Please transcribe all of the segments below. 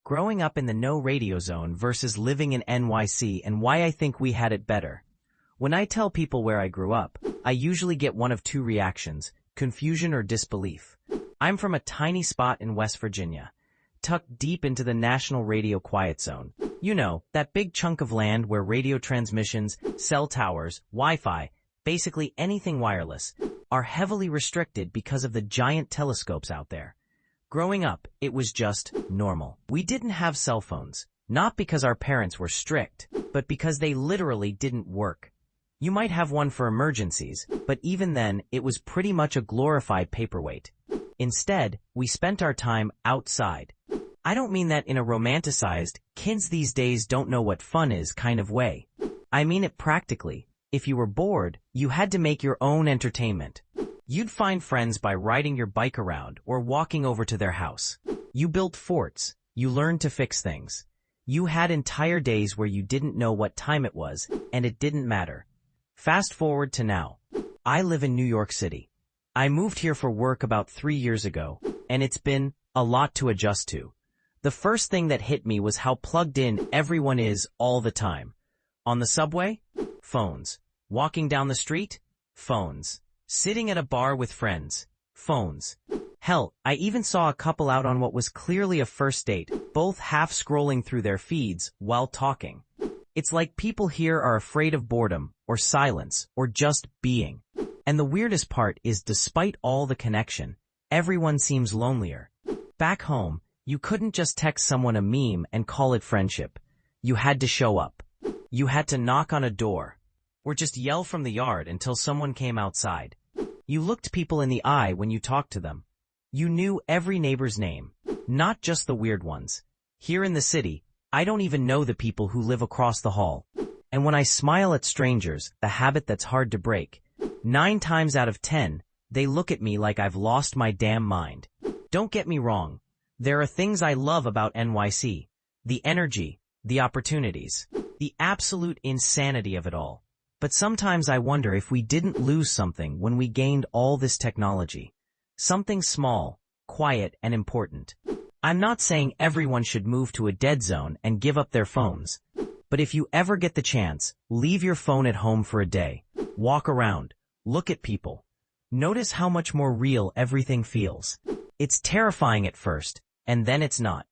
growing up in the no radio zone versus living in NYC and why I think we had it better. When I tell people where I grew up, I usually get one of two reactions, confusion or disbelief. I'm from a tiny spot in West Virginia, tucked deep into the national radio quiet zone. You know, that big chunk of land where radio transmissions, cell towers, Wi-Fi, basically anything wireless, are heavily restricted because of the giant telescopes out there. Growing up, it was just normal. We didn't have cell phones, not because our parents were strict, but because they literally didn't work. You might have one for emergencies, but even then, it was pretty much a glorified paperweight. Instead, we spent our time outside. I don't mean that in a romanticized, kids these days don't know what fun is kind of way. I mean it practically. If you were bored, you had to make your own entertainment. You'd find friends by riding your bike around or walking over to their house. You built forts. You learned to fix things. You had entire days where you didn't know what time it was, and it didn't matter. Fast forward to now. I live in New York City. I moved here for work about 3 years ago, and it's been a lot to adjust to. The first thing that hit me was how plugged in everyone is all the time. On the subway? Phones. Walking down the street? Phones. Sitting at a bar with friends? Phones. Hell, I even saw a couple out on what was clearly a first date, both half scrolling through their feeds while talking. It's like people here are afraid of boredom, or silence, or just being. And the weirdest part is despite all the connection, everyone seems lonelier. Back home, you couldn't just text someone a meme and call it friendship. You had to show up. You had to knock on a door. Or just yell from the yard until someone came outside. You looked people in the eye when you talked to them. You knew every neighbor's name, not just the weird ones. Here in the city, I don't even know the people who live across the hall. And when I smile at strangers, the habit that's hard to break, 9 times out of 10, they look at me like I've lost my damn mind. Don't get me wrong. There are things I love about NYC. The energy, the opportunities, the absolute insanity of it all. But sometimes I wonder if we didn't lose something when we gained all this technology. Something small, quiet, and important. I'm not saying everyone should move to a dead zone and give up their phones. But if you ever get the chance, leave your phone at home for a day. Walk around. Look at people. Notice how much more real everything feels. It's terrifying at first, and then it's not.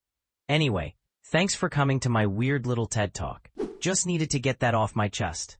Anyway, thanks for coming to my weird little TED Talk. Just needed to get that off my chest.